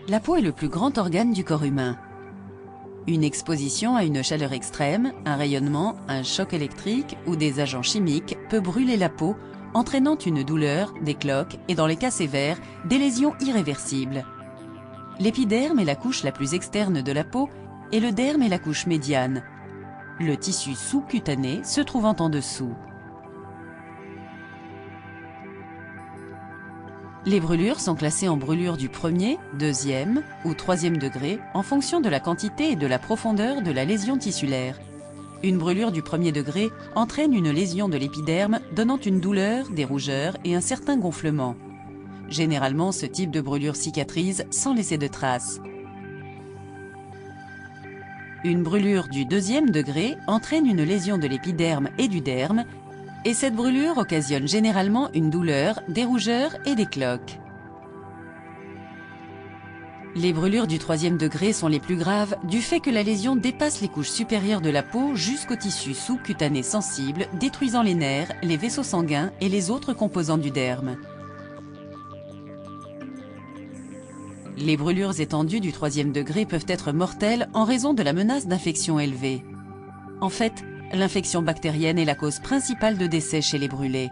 La peau est le plus grand organe du corps humain. Une exposition à une chaleur extrême, un rayonnement, un choc électrique ou des agents chimiques peut brûler la peau, entraînant une douleur, des cloques et dans les cas sévères, des lésions irréversibles. L'épiderme est la couche la plus externe de la peau et le derme est la couche médiane. Le tissu sous-cutané se trouvant en dessous. Les brûlures sont classées en brûlures du premier, deuxième ou troisième degré en fonction de la quantité et de la profondeur de la lésion tissulaire. Une brûlure du premier degré entraîne une lésion de l'épiderme donnant une douleur, des rougeurs et un certain gonflement. Généralement, ce type de brûlure cicatrise sans laisser de traces. Une brûlure du deuxième degré entraîne une lésion de l'épiderme et du derme, et cette brûlure occasionne généralement une douleur, des rougeurs et des cloques. Les brûlures du troisième degré sont les plus graves du fait que la lésion dépasse les couches supérieures de la peau jusqu'au tissu sous-cutané sensible, détruisant les nerfs, les vaisseaux sanguins et les autres composants du derme. Les brûlures étendues du troisième degré peuvent être mortelles en raison de la menace d'infection élevée. En fait, l'infection bactérienne est la cause principale de décès chez les brûlés.